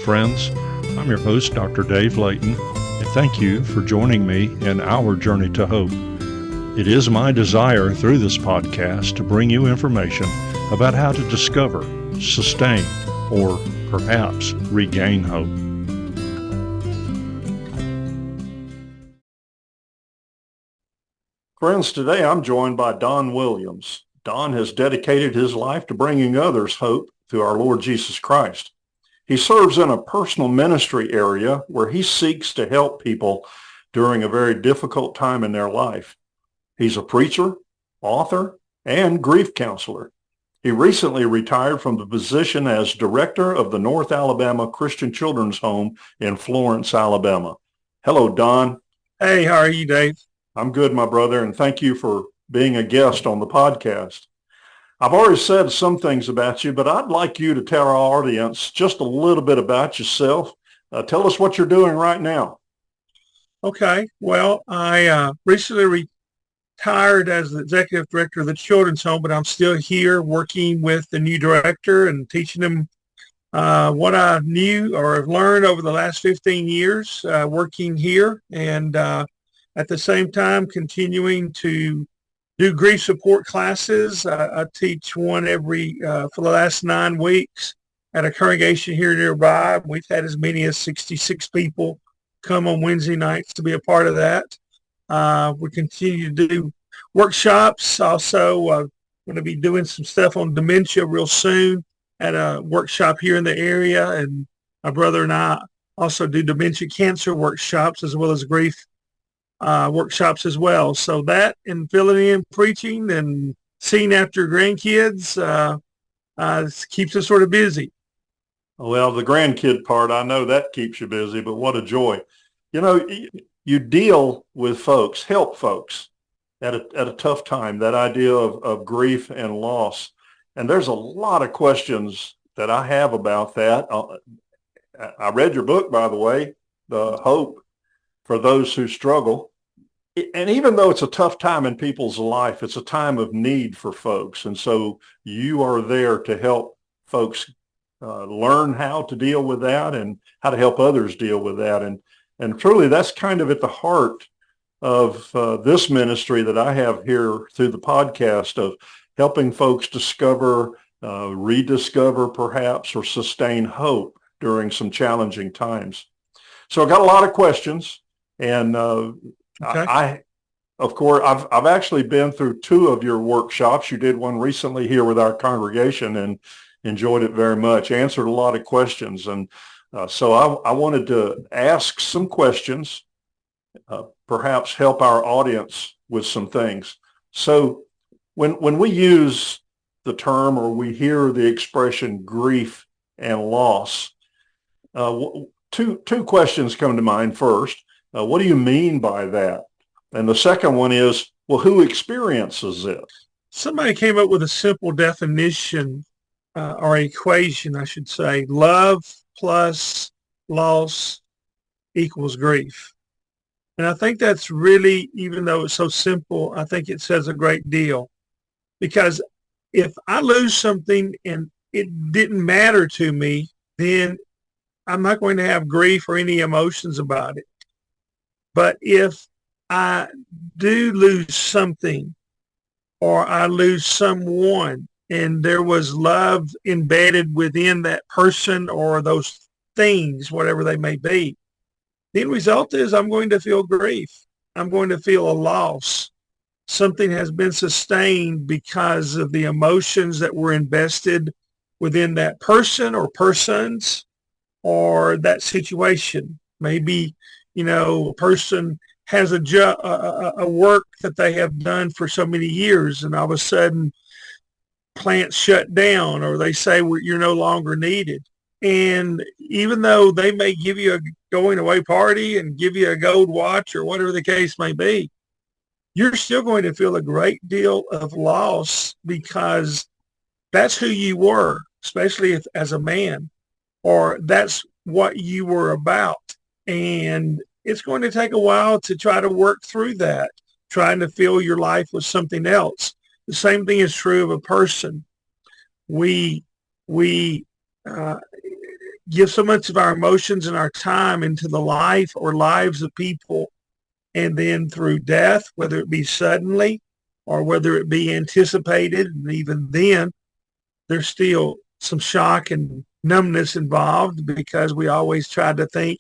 friends. I'm your host, Dr. Dave Layton, and thank you for joining me in our journey to hope. It is my desire through this podcast to bring you information about how to discover, sustain, or perhaps regain hope. Friends, today I'm joined by Don Williams. Don has dedicated his life to bringing others hope through our Lord Jesus Christ. He serves in a personal ministry area where he seeks to help people during a very difficult time in their life. He's a preacher, author, and grief counselor. He recently retired from the position as director of the North Alabama Christian Children's Home in Florence, Alabama. Hello, Don. Hey, how are you, Dave? I'm good, my brother, and thank you for being a guest on the podcast. I've already said some things about you, but I'd like you to tell our audience just a little bit about yourself. Tell us what you're doing right now. Okay. Well, I recently retired as the executive director of the Children's Home, but I'm still here working with the new director and teaching them what I knew or have learned over the last 15 years working here, and at the same time continuing to do grief support classes. I teach one every for the last 9 weeks at a congregation here nearby. We've had as many as 66 people come on Wednesday nights to be a part of that. We continue to do workshops. Also, I'm going to be doing some stuff on dementia real soon at a workshop here in the area. And my brother and I also do dementia cancer workshops as well as grief workshops as well. So that and filling in preaching and seeing after grandkids keeps us sort of busy. Well, the grandkid part, I know that keeps you busy, but what a joy. You know, you deal with folks, help folks at a tough time, that idea of grief and loss. And there's a lot of questions that I have about that. I read your book, by the way, The Hope for Those Who Struggle. And even though it's a tough time in people's life, it's a time of need for folks. And so you are there to help folks learn how to deal with that and how to help others deal with that. And truly, that's kind of at the heart of this ministry that I have here through the podcast of helping folks discover, rediscover perhaps, or sustain hope during some challenging times. So I got a lot of questions, and Okay. Of course, I've actually been through 2 of your workshops. You did one recently here with our congregation and enjoyed it very much, answered a lot of questions. And so I wanted to ask some questions, perhaps help our audience with some things. So when we use the term or we hear the expression grief and loss, two questions come to mind first. What do you mean by that? And the second one is, well, who experiences it? Somebody came up with a simple definition or equation, I should say. Love plus loss equals grief. And I think that's really, even though it's so simple, I think it says a great deal. Because if I lose something and it didn't matter to me, then I'm not going to have grief or any emotions about it. But if I do lose something or I lose someone and there was love embedded within that person or those things, whatever they may be, the end result is I'm going to feel grief. I'm going to feel a loss. Something has been sustained because of the emotions that were invested within that person or persons or that situation. Maybe, a person has a work that they have done for so many years, and all of a sudden plants shut down, or they say you're no longer needed. And even though they may give you a going away party and give you a gold watch or whatever the case may be, you're still going to feel a great deal of loss because that's who you were, especially as a man, or that's what you were about. And it's going to take a while to try to work through that, trying to fill your life with something else. The same thing is true of a person. We give so much of our emotions and our time into the life or lives of people. And then through death, whether it be suddenly or whether it be anticipated, and even then, there's still some shock and numbness involved because we always try to think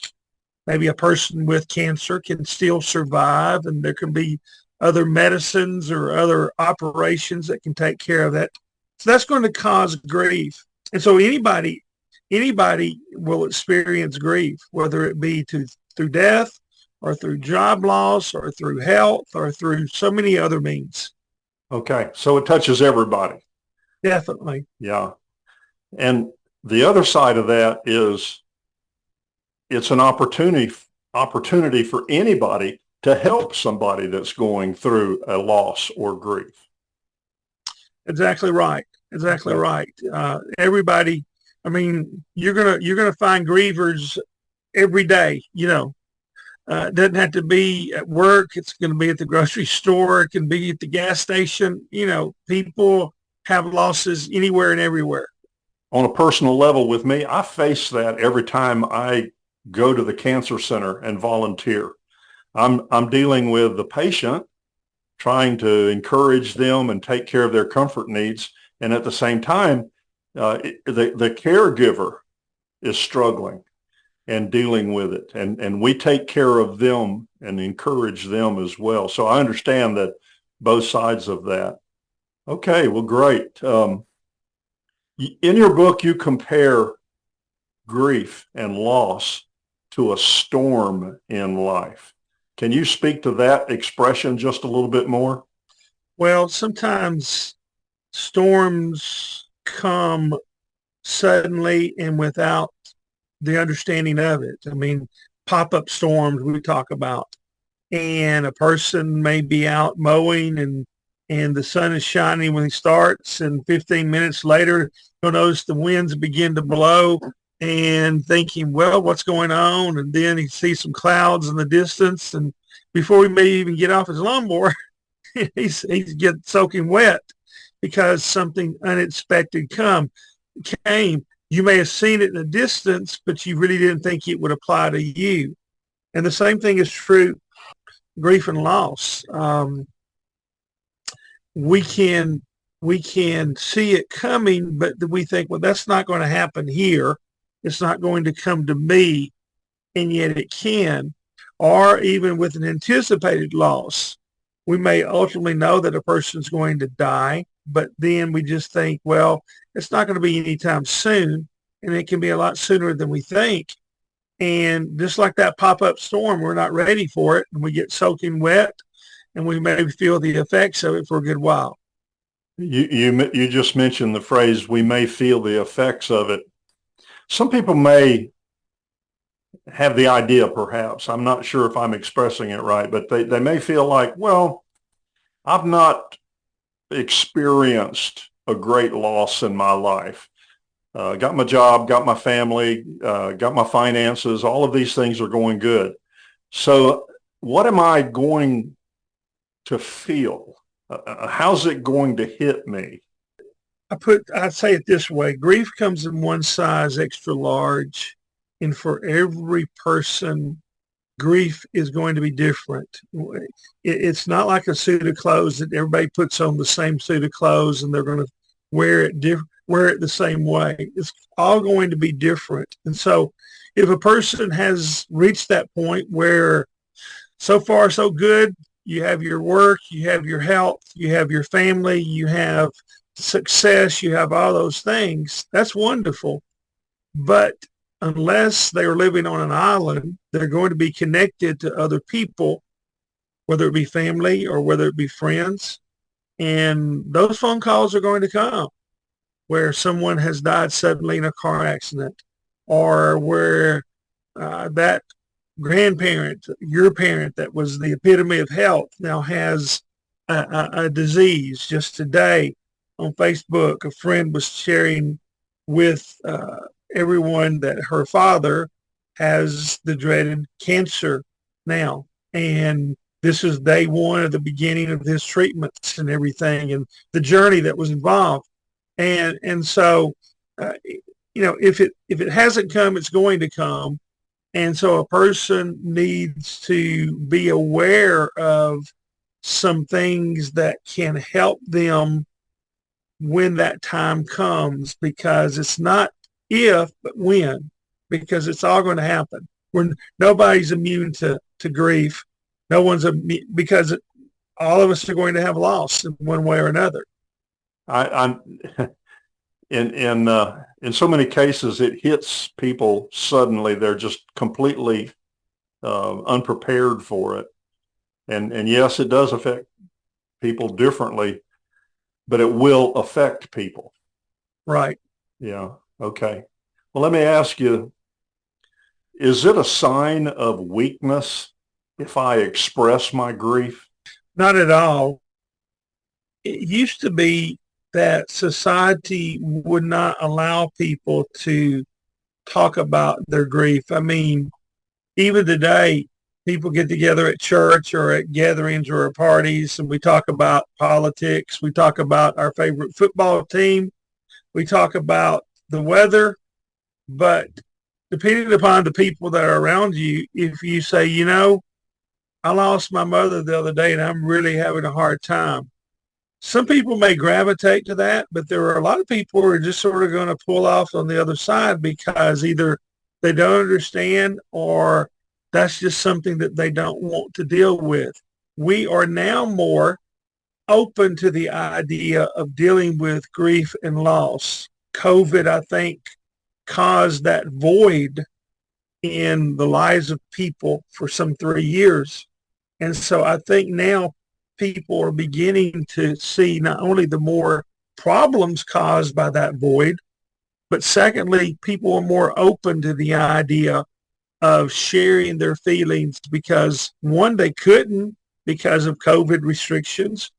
maybe a person with cancer can still survive and there can be other medicines or other operations that can take care of that. So that's going to cause grief. And so anybody will experience grief, whether it be through death or through job loss or through health or through so many other means. Okay. So it touches everybody. Definitely. Yeah. And the other side of that is it's an opportunity for anybody to help somebody that's going through a loss or grief. Exactly right. Exactly Okay. right. Everybody, I mean, you're gonna find grievers every day. It doesn't have to be at work. It's going to be at the grocery store. It can be at the gas station. People have losses anywhere and everywhere. On a personal level with me, I face that every time I go to the cancer center and volunteer. I'm dealing with the patient, trying to encourage them and take care of their comfort needs. And at the same time, the caregiver is struggling and dealing with it. And we take care of them and encourage them as well. So I understand that both sides of that. Okay, well, great. In your book, you compare grief and loss to a storm in life. Can you speak to that expression just a little bit more? Well, sometimes storms come suddenly and without the understanding of it. I mean, pop-up storms we talk about, and a person may be out mowing and the sun is shining when he starts, and 15 minutes later you'll notice the winds begin to blow and thinking, well, what's going on? And then he sees some clouds in the distance, and before he may even get off his lawnmower, he's getting soaking wet because something unexpected came. You may have seen it in the distance, but you really didn't think it would apply to you. And the same thing is true grief and loss. We can see it coming, but we think, well, that's not going to happen here. It's not going to come to me, and yet it can. Or even with an anticipated loss, we may ultimately know that a person's going to die, but then we just think, well, it's not going to be anytime soon, and it can be a lot sooner than we think. And just like that pop-up storm, we're not ready for it, and we get soaking wet, and we may feel the effects of it for a good while. You just mentioned the phrase, we may feel the effects of it. Some people may have the idea, perhaps, I'm not sure if I'm expressing it right, but they may feel like, well, I've not experienced a great loss in my life. Got my job, got my family, got my finances, all of these things are going good. So what am I going to feel? How's it going to hit me? I'd say it this way: grief comes in one size extra large, and for every person, grief is going to be different. It's not like a suit of clothes that everybody puts on the same suit of clothes and they're going to wear it the same way. It's all going to be different. And so if a person has reached that point where so far so good, you have your work, you have your health, you have your family, you have success, you have all those things, that's wonderful. But unless they are living on an island, they're going to be connected to other people, whether it be family or whether it be friends. And those phone calls are going to come where someone has died suddenly in a car accident, or where that grandparent, your parent that was the epitome of health, now has a disease. Just today on Facebook, a friend was sharing with everyone that her father has the dreaded cancer now. And this is day one of the beginning of his treatments and everything and the journey that was involved. And so if it hasn't come, it's going to come. And so a person needs to be aware of some things that can help them when that time comes, because it's not if, but when, because it's all going to happen. Nobody's immune to grief. No one's because all of us are going to have loss in one way or another. I'm in so many cases, it hits people suddenly. They're just completely unprepared for it. And yes, it does affect people differently, but it will affect people. Right. Yeah. Okay. Well, let me ask you, is it a sign of weakness if I express my grief? Not at all. It used to be that society would not allow people to talk about their grief. I mean, even today, people get together at church or at gatherings or at parties, and we talk about politics. We talk about our favorite football team. We talk about the weather. But depending upon the people that are around you, if you say, I lost my mother the other day and I'm really having a hard time, some people may gravitate to that, but there are a lot of people who are just sort of going to pull off on the other side because either they don't understand or that's just something that they don't want to deal with. We are now more open to the idea of dealing with grief and loss. COVID, I think, caused that void in the lives of people for some 3 years. And so I think now people are beginning to see not only the more problems caused by that void, but secondly, people are more open to the idea of sharing their feelings because one, they couldn't because of COVID restrictions,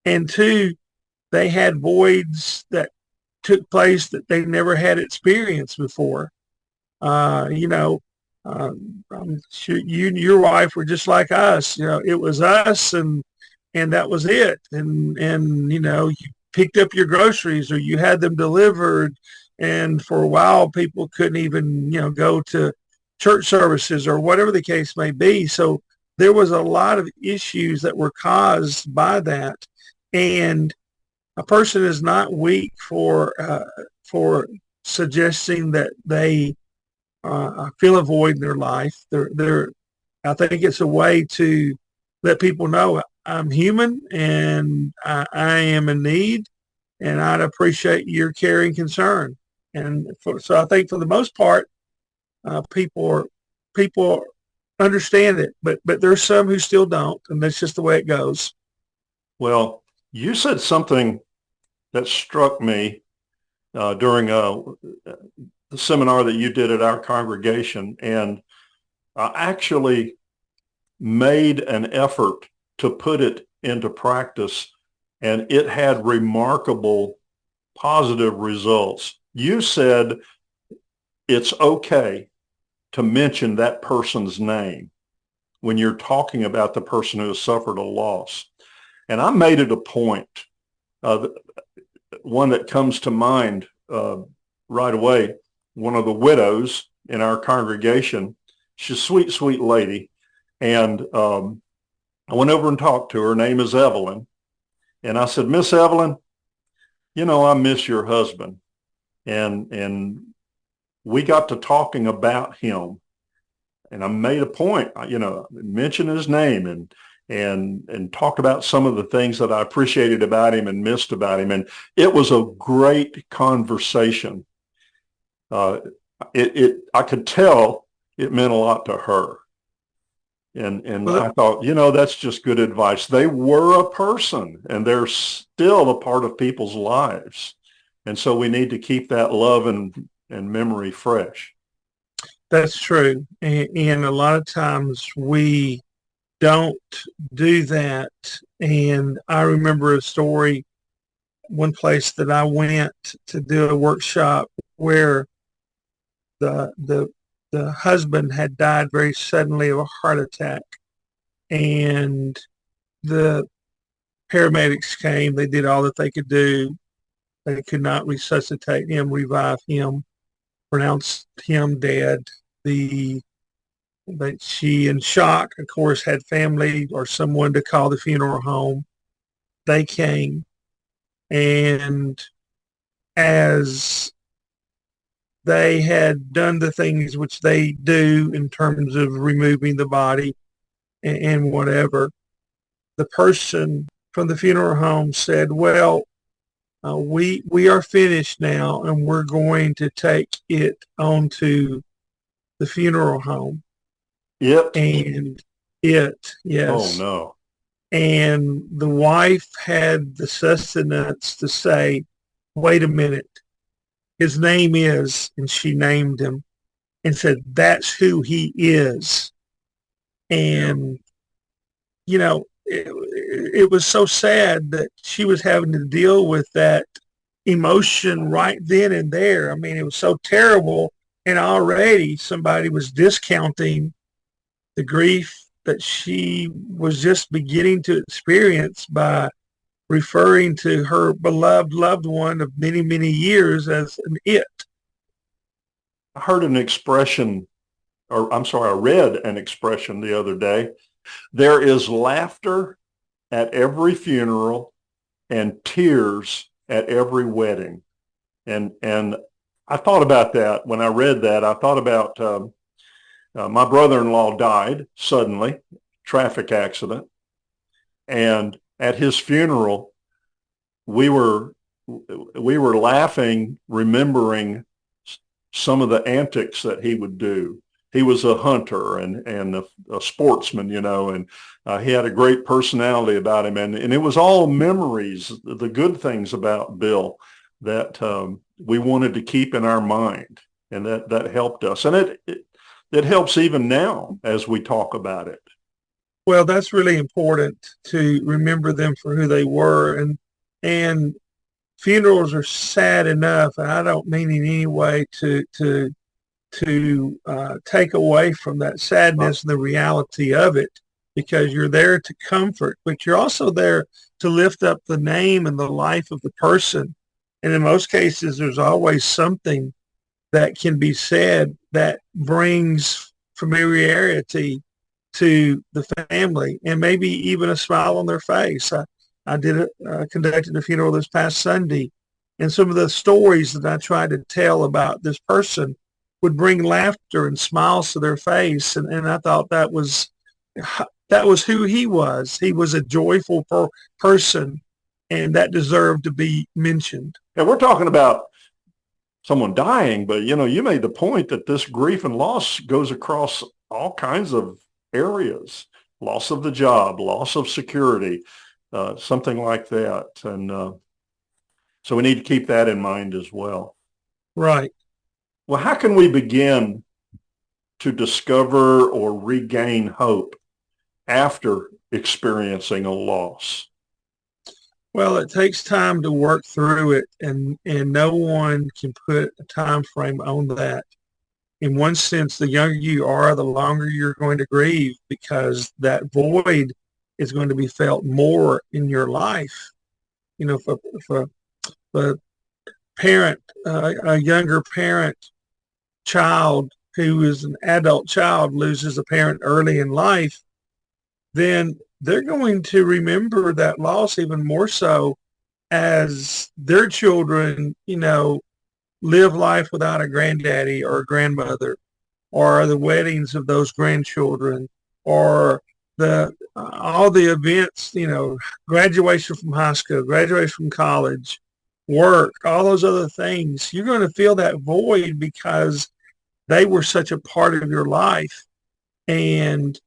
and two, they had voids that took place that they never had experienced before. I'm sure you and your wife were just like us. It was us and that was it. And you picked up your groceries or you had them delivered. And for a while, people couldn't even, go to church services or whatever the case may be. So there was a lot of issues that were caused by that. And a person is not weak for suggesting that they feel a void in their life. I think it's a way to let people know I'm human and I am in need, and I'd appreciate your care and concern. So I think for the most part, people understand it, but there's some who still don't, and that's just the way it goes. Well, you said something that struck me during the seminar that you did at our congregation, and I actually made an effort to put it into practice, and it had remarkable positive results. You said it's okay to mention that person's name when you're talking about the person who has suffered a loss. And I made it a point. One that comes to mind right away, one of the widows in our congregation, she's a sweet, sweet lady. And I went over and talked to her. Her name is Evelyn. And I said, Miss Evelyn, I miss your husband. And we got to talking about him. And I made a point, mention his name and talked about some of the things that I appreciated about him and missed about him. And it was a great conversation. I could tell it meant a lot to her. And I thought, that's just good advice. They were a person and they're still a part of people's lives. And so we need to keep that love and memory fresh. That's true. And a lot of times we don't do that. And I remember a story, one place that I went to do a workshop where the husband had died very suddenly of a heart attack, and the paramedics came. They did all that they could do. They could not resuscitate him, revive him. pronounced him dead. But she, in shock, of course, had family or someone to call the funeral home. They came, and as they had done the things which they do in terms of removing the body and whatever, the person from the funeral home said, "Well, we are finished now, and we're going to take it on to the funeral home." It. And Oh yes. no. And the wife had the sustenance to say, "Wait a minute, his name is," and she named him and said, "That's who he is." Yeah. And, it was so sad that she was having to deal with that emotion right then and there. I mean, it was so terrible. And already somebody was discounting the grief that she was just beginning to experience by referring to her beloved loved one of many, many years as an it. I heard an expression, or I'm sorry, I read an expression the other day. There is laughter at every funeral and tears at every wedding. And I thought about that when I read that. I thought about my brother-in-law died suddenly, traffic accident, and at his funeral, we were laughing, remembering some of the antics that he would do. He was a hunter and a sportsman, and he had a great personality about him. And it was all memories, the good things about Bill that we wanted to keep in our mind. And that helped us. And it helps even now as we talk about it. Well, that's really important to remember them for who they were. And funerals are sad enough, and I don't mean in any way to take away from that sadness and the reality of it, because you're there to comfort, but you're also there to lift up the name and the life of the person. And in most cases, there's always something that can be said that brings familiarity to the family and maybe even a smile on their face. I conducted a funeral this past Sunday, and some of the stories that I tried to tell about this person would bring laughter and smiles to their face. And I thought that was who he was. He was a joyful person, and that deserved to be mentioned. And we're talking about someone dying, but you made the point that this grief and loss goes across all kinds of areas: loss of the job, loss of security, something like that. And so we need to keep that in mind as well. Right. Well, how can we begin to discover or regain hope after experiencing a loss? Well, it takes time to work through it, and no one can put a time frame on that. In one sense, the younger you are, the longer you're going to grieve, because that void is going to be felt more in your life. For a parent, a younger parent, child who is an adult child loses a parent early in life, then they're going to remember that loss even more so as their children, live life without a granddaddy or a grandmother, or the weddings of those grandchildren, or the all the events, graduation from high school, graduation from college, work, all those other things. You're going to feel that void because they were such a part of your life, and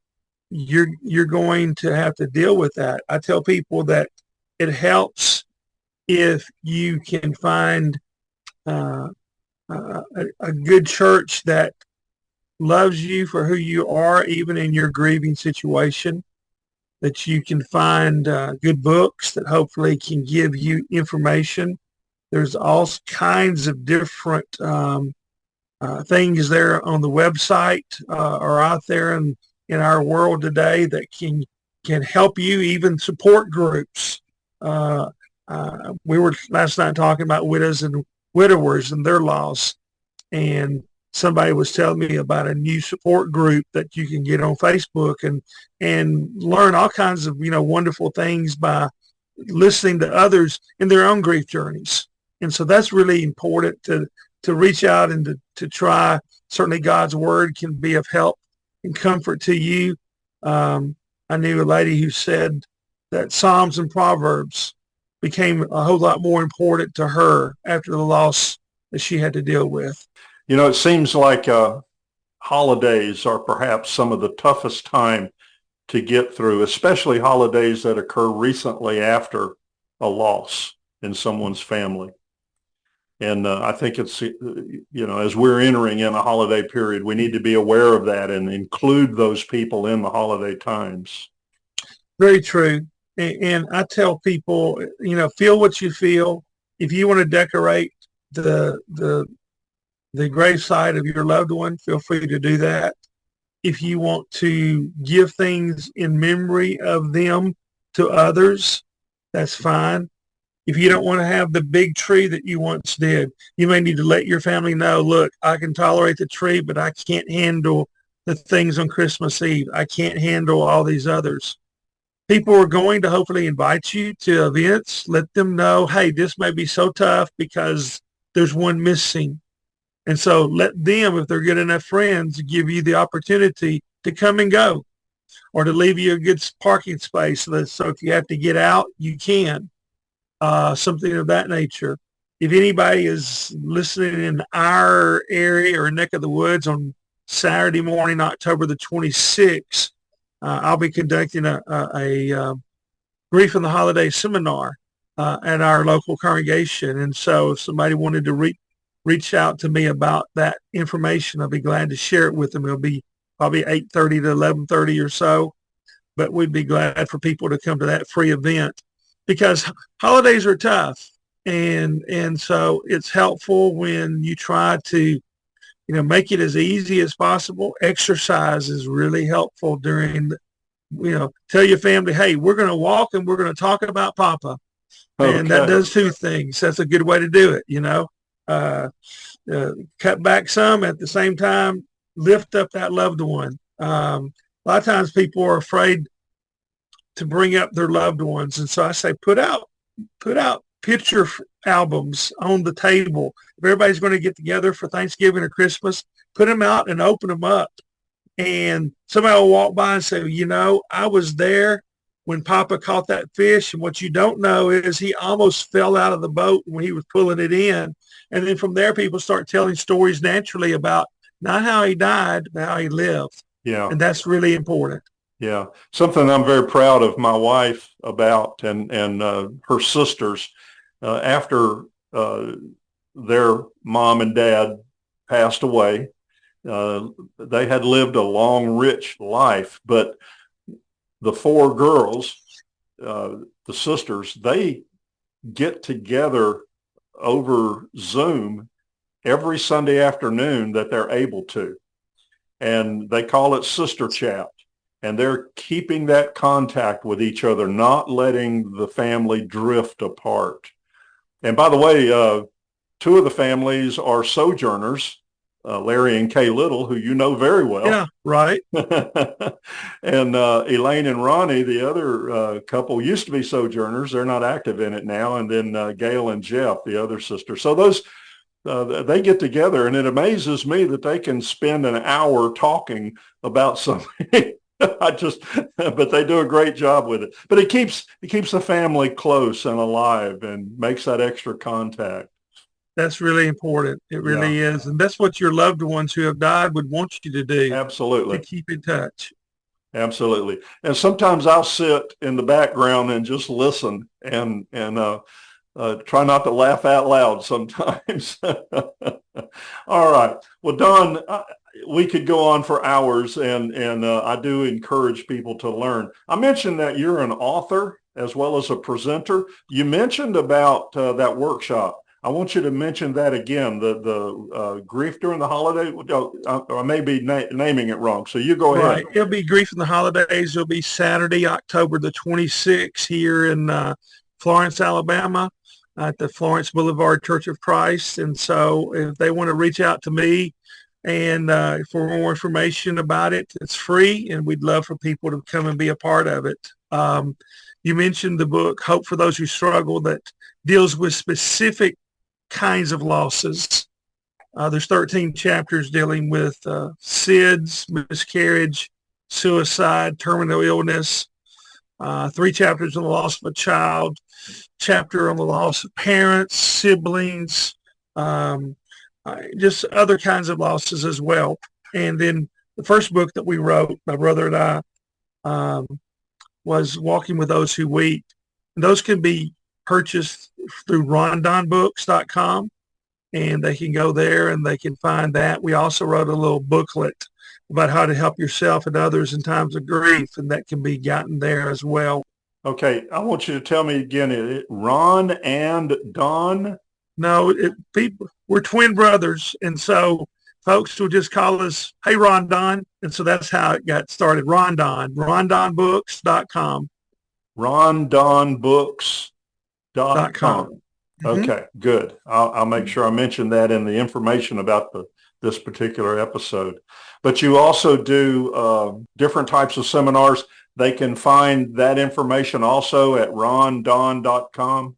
you're going to have to deal with that. I tell people that it helps if you can find a good church that loves you for who you are, even in your grieving situation, that you can find good books that hopefully can give you information. There's all kinds of different things there on the website or out there in our world today that can help you, even support groups. We were last night talking about widows and widowers and their loss. And somebody was telling me about a new support group that you can get on Facebook and learn all kinds of, wonderful things by listening to others in their own grief journeys. And so that's really important to reach out and to try. Certainly God's word can be of help and comfort to you. I knew a lady who said that Psalms and Proverbs became a whole lot more important to her after the loss that she had to deal with. It seems like holidays are perhaps some of the toughest time to get through, especially holidays that occur recently after a loss in someone's family. And I think it's, as we're entering in a holiday period, we need to be aware of that and include those people in the holiday times. Very true. And I tell people, feel what you feel. If you want to decorate the gravesite of your loved one, feel free to do that. If you want to give things in memory of them to others, that's fine. If you don't want to have the big tree that you once did, you may need to let your family know, look, I can tolerate the tree, but I can't handle the things on Christmas Eve. I can't handle all these others. People are going to hopefully invite you to events. Let them know, hey, this may be so tough because there's one missing. And so let them, if they're good enough friends, give you the opportunity to come and go or to leave you a good parking space. So if you have to get out, you can. Something of that nature. If anybody is listening in our area or neck of the woods on Saturday morning, October the 26th, I'll be conducting a Grief in the Holiday seminar at our local congregation. And so if somebody wanted to reach out to me about that information, I'll be glad to share it with them. It'll be probably 8:30 to 11:30 or so, but we'd be glad for people to come to that free event because holidays are tough. And so it's helpful when you try to, make it as easy as possible. Exercise is really helpful during, tell your family, hey, we're going to walk and we're going to talk about Papa. Okay. And that does two things. That's a good way to do it, cut back some at the same time, lift up that loved one. A lot of times people are afraid to bring up their loved ones. And so I say, put out picture albums on the table. If everybody's going to get together for Thanksgiving or Christmas, put them out and open them up. And somebody will walk by and say, I was there when Papa caught that fish. And what you don't know is he almost fell out of the boat when he was pulling it in. And then from there, people start telling stories naturally about not how he died, but how he lived. Yeah. And that's really important. Yeah. Something I'm very proud of my wife about and her sisters after their mom and dad passed away. They had lived a long, rich life, but the four girls, the sisters, they get together over Zoom every Sunday afternoon that they're able to. And they call it Sister Chat. And they're keeping that contact with each other, not letting the family drift apart. And by the way, two of the families are sojourners, Larry and Kay Little, who you know very well. Yeah, right. And Elaine and Ronnie, the other couple, used to be sojourners. They're not active in it now. And then Gail and Jeff, the other sister. So those, they get together, and it amazes me that they can spend an hour talking about something. But they do a great job with it. But it keeps the family close and alive and makes that extra contact. That's really important. It really is. And that's what your loved ones who have died would want you to do. Absolutely. To keep in touch. Absolutely. And sometimes I'll sit in the background and just listen and try not to laugh out loud sometimes. All right. Well, Don, we could go on for hours, and I do encourage people to learn. I mentioned that you're an author as well as a presenter. You mentioned about that workshop. I want you to mention that again, the Grief During the Holiday. I may be naming it wrong, so you go ahead. Right. It'll be Grief in the Holidays. It'll be Saturday, October the 26th here in Florence, Alabama. at the Florence Boulevard Church of Christ. And so if they want to reach out to me and for more information about it, it's free, and we'd love for people to come and be a part of it. You mentioned the book, Hope for Those Who Struggle, that deals with specific kinds of losses. There's 13 chapters dealing with SIDS, miscarriage, suicide, terminal illness, 3 chapters on the loss of a child, chapter on the loss of parents, siblings, just other kinds of losses as well. And then the first book that we wrote, my brother and I, was Walking with Those Who Weep. And those can be purchased through rondonbooks.com, and they can go there and they can find that. We also wrote a little booklet about how to help yourself and others in times of grief, and that can be gotten there as well. Okay, I want you to tell me again, Ron and Don? No, we're twin brothers, and so folks will just call us, hey, Ron Don, and so that's how it got started, rondonbooks.com. rondonbooks.com. Okay, good. I'll make sure I mention that in the information about this particular episode. But you also do different types of seminars. They can find that information also at rondon.com.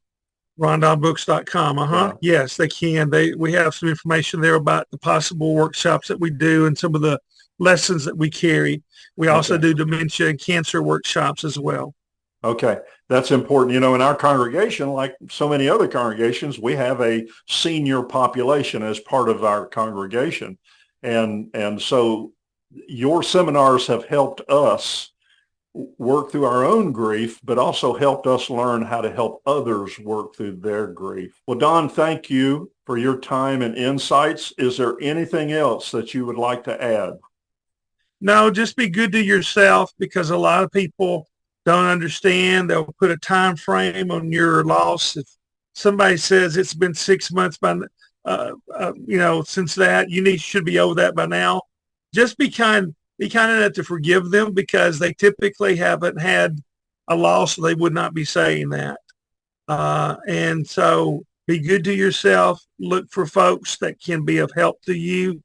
rondonbooks.com. Yeah. Yes, they can. We have some information there about the possible workshops that we do and some of the lessons that we carry. We also do dementia and cancer workshops as well. Okay. That's important. You know, in our congregation, like so many other congregations, we have a senior population as part of our congregation. And so your seminars have helped us work through our own grief, but also helped us learn how to help others work through their grief. Well, Don, thank you for your time and insights. Is there anything else that you would like to add? No, just be good to yourself, because a lot of people don't understand. They'll put a time frame on your loss. If somebody says it's been 6 months since that, should be over that by now. Just be kind enough to forgive them, because they typically haven't had a loss. So they would not be saying that. And so be good to yourself. Look for folks that can be of help to you.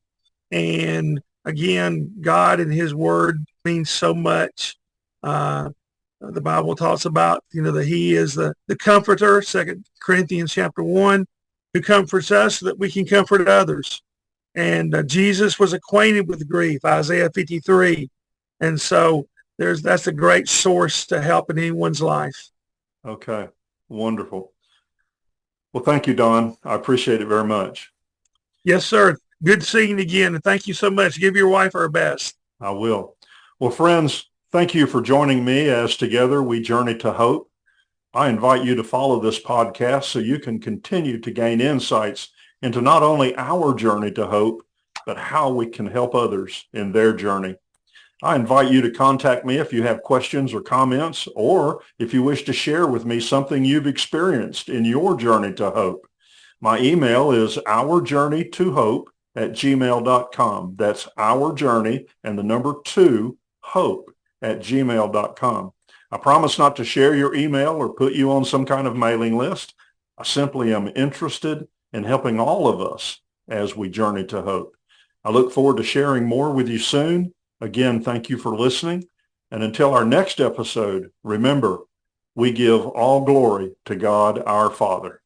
And again, God and his word means so much. The Bible talks about, that he is the comforter, 2 Corinthians chapter 1, who comforts us so that we can comfort others. And Jesus was acquainted with grief, Isaiah 53. And so that's a great source to help in anyone's life. Okay, wonderful. Well, thank you, Don. I appreciate it very much. Yes, sir. Good seeing you again. And thank you so much. Give your wife our best. I will. Well, friends, thank you for joining me as together we journey to hope. I invite you to follow this podcast so you can continue to gain insights into not only our journey to hope, but how we can help others in their journey. I invite you to contact me if you have questions or comments, or if you wish to share with me something you've experienced in your journey to hope. My email is ourjourneytohope@gmail.com. That's ourjourney and the number 2 hope@gmail.com. I promise not to share your email or put you on some kind of mailing list. I simply am interested in helping all of us as we journey to hope. I look forward to sharing more with you soon. Again, thank you for listening. And until our next episode, remember, we give all glory to God our Father.